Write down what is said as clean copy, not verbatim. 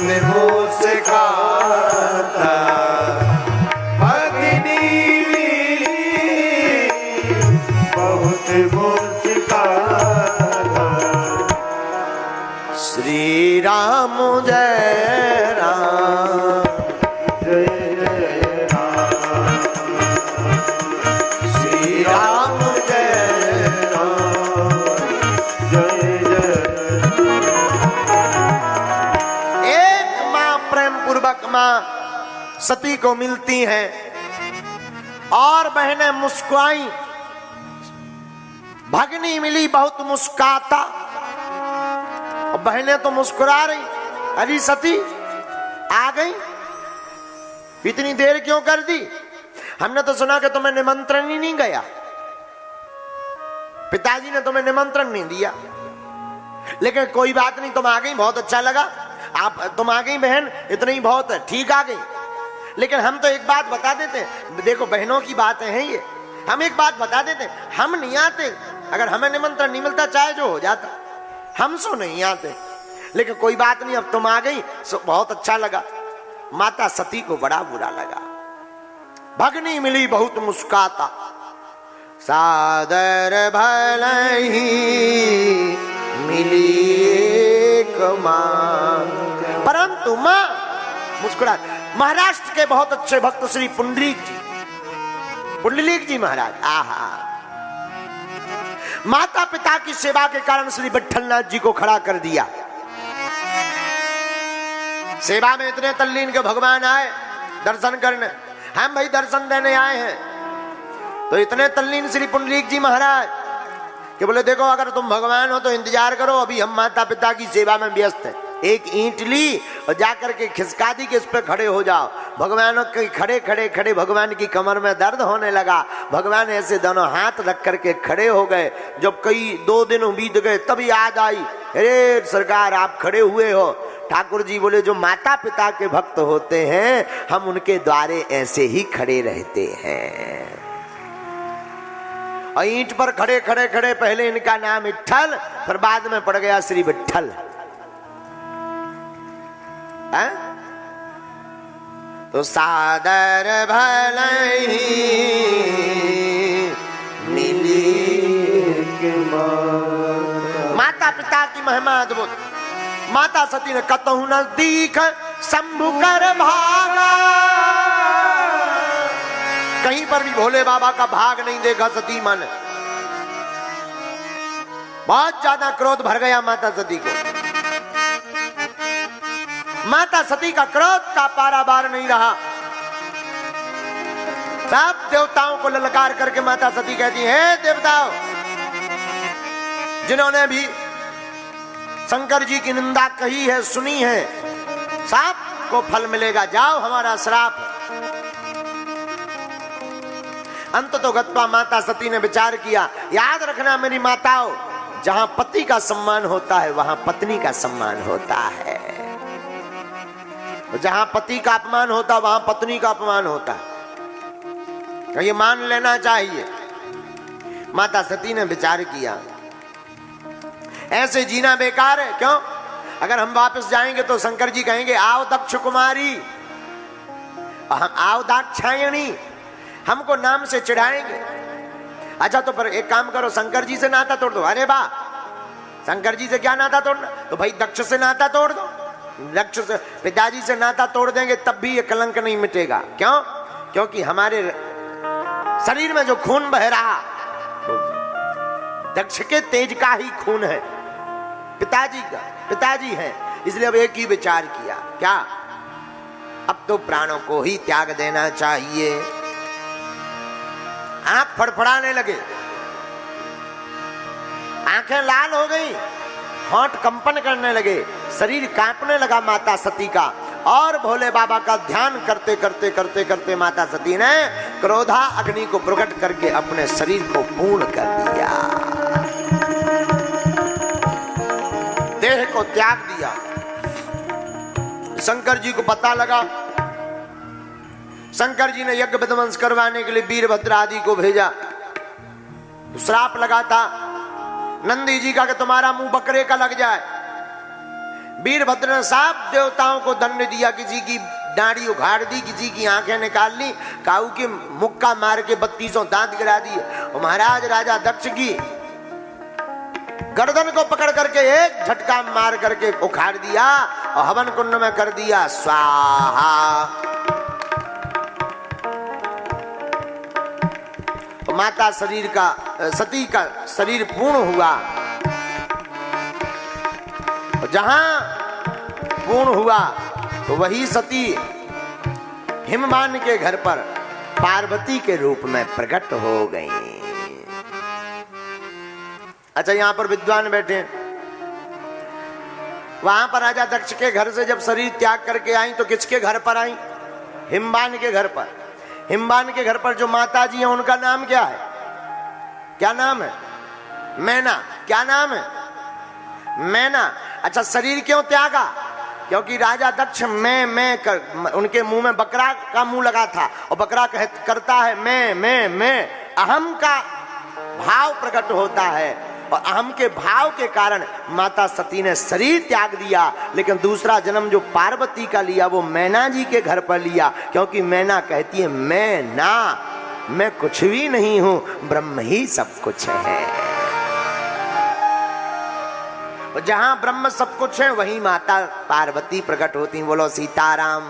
मुस्काता भगिनी बहुत मुस्काता। श्री राम जय राम जय राम, श्री राम जय राम जय जय। एक मां प्रेम पूर्वक मां सती को मिलती हैं और बहनें मुस्कुराई। भगनी मिली बहुत मुस्काता, और बहनें तो मुस्कुरा रही। अरे सती आ गई, इतनी देर क्यों कर दी? हमने तो सुना कि तुम्हें निमंत्रण ही नहीं गया, पिताजी ने तुम्हें निमंत्रण नहीं दिया। लेकिन कोई बात नहीं, तुम आ गई, बहुत अच्छा लगा। तुम आ गई बहन, इतना ही बहुत है, ठीक आ गई। लेकिन हम तो एक बात बता देते, देखो बहनों की बातें हैं ये, हम एक बात बता देते, हम नहीं आते। अगर हमें निमंत्रण नहीं मिलता चाहे जो हो जाता, हम सो नहीं आते। लेकिन कोई बात नहीं, अब तुम आ गई सो बहुत अच्छा लगा। माता सती को बड़ा बुरा लगा। भगनी मिली बहुत मुस्काता, सादर भलही मिली एक मां, परंतु मां मुस्कुरा। महाराष्ट्र के बहुत अच्छे भक्त श्री पुंडलीक जी महाराज, आहा, माता पिता की सेवा के कारण श्री विट्ठलनाथ जी को खड़ा कर दिया। सेवा में इतने तल्लीन के भगवान आए दर्शन करने, हम भाई दर्शन देने आए हैं। तो इतने तल्लीन श्री पुंडलीक जी महाराज कि बोले देखो अगर तुम भगवान हो तो इंतजार करो, अभी हम माता पिता की सेवा में व्यस्त हैं। एक ईंट ली और जाकर के खिसका दी कि इस पे खड़े हो जाओ। भगवानों के खड़े खड़े खड़े भगवान की कमर में दर्द होने लगा। भगवान ऐसे दोनों हाथ रख करके खड़े हो गए। जब कई 2 दिन बीत गए तब याद आई, अरे सरकार आप खड़े हुए हो। ठाकुर जी बोले जो माता पिता के भक्त होते हैं हम उनके द्वारे ऐसे ही खड़े रहते हैं। और ईंट पर खड़े खड़े खड़े पहले इनका नाम विट्ठल, फिर बाद में पड़ गया श्री विट्ठल। तो सादर भलही मिली के माता पिता की महिमा अद्भुत। माता सती ने कतहु नजदीक शंभु कर भागा, कहीं पर भी भोले बाबा का भाग नहीं देखा सती मन। बहुत ज्यादा क्रोध भर गया माता सती को। माता सती का क्रोध का पारावार नहीं रहा। सब देवताओं को ललकार करके माता सती कहती है, देवताओं जिन्होंने भी शंकर जी की निंदा कही है सुनी है, साप को फल मिलेगा, जाओ हमारा श्राप। अंत तो गत्वा माता सती ने विचार किया, याद रखना मेरी माताओं, जहां पति का सम्मान होता है वहां पत्नी का सम्मान होता है, जहां पति का अपमान होता है वहां पत्नी का अपमान होता है। ये मान लेना चाहिए। माता सती ने विचार किया, ऐसे जीना बेकार है। क्यों? अगर हम वापस जाएंगे तो शंकर जी कहेंगे आओ दक्ष कुमारी, हम आओ दाक्षायणी, हमको नाम से चिढ़ाएंगे। अच्छा तो पर एक काम करो, शंकर जी से नाता तोड़ दो। अरे वाह, शंकर जी से क्या नाता तोड़ना? तो भाई दक्ष से नाता तोड़ दो। दक्ष से, पिताजी से नाता तोड़ देंगे तब भी ये कलंक नहीं मिटेगा। क्यों? क्योंकि हमारे शरीर में जो खून बह रहा दक्ष के तेज का ही खून है, पिताजी का, पिताजी है। इसलिए अब एक ही विचार किया, क्या अब तो प्राणों को ही त्याग देना चाहिए। आंख फड़फड़ाने लगे, आंखें लाल हो गई, होंठ कंपन करने लगे, शरीर कांपने लगा माता सती का। और भोले बाबा का ध्यान करते करते करते करते माता सती ने क्रोधा अग्नि को प्रकट करके अपने शरीर को पूर्ण कर दिया, देह को त्याग दिया। शंकर जी को पता लगा, शंकर जी ने यज्ञ विध्वंस करवाने के लिए वीरभद्र आदि को भेजा। श्राप लगा था नंदी जी का कि तुम्हारा मुंह बकरे का लग जाए। वीरभद्र ने साफ देवताओं को दंड दिया, किसी की दाढ़ी उखाड़ दी, किसी की आंखें निकाल ली, काऊ के मुक्का मार के 32 दांत गिरा दिए। और महाराज राजा दक्ष की गर्दन को पकड़ करके एक झटका मार करके उखाड़ दिया और हवन कुंड में कर दिया स्वाहा। माता शरीर का सती का शरीर पूर्ण हुआ। जहां पूर्ण हुआ तो वही सती हिमवान के घर पर पार्वती के रूप में प्रकट हो गई। अच्छा, यहां पर विद्वान बैठे, वहां पर राजा दक्ष के घर से जब शरीर त्याग करके आई तो किसके घर पर आई? हिमवान के घर पर। हिमवान के घर पर जो माता जी हैं उनका नाम क्या है? क्या नाम है? मैना। क्या नाम है? मैना। अच्छा, शरीर क्यों त्यागा? क्योंकि राजा दक्ष मैं कर, उनके मुंह में बकरा का मुंह लगा था और बकरा करता है मैं, अहम का भाव प्रकट होता है और अहम के भाव के कारण माता सती ने शरीर त्याग दिया। लेकिन दूसरा जन्म जो पार्वती का लिया वो मैना जी के घर पर लिया, क्योंकि मैना कहती है मैं कुछ भी नहीं हूं, ब्रह्म ही सब कुछ है। जहां ब्रह्म सब कुछ है वहीं माता पार्वती प्रकट होती। बोलो सीताराम।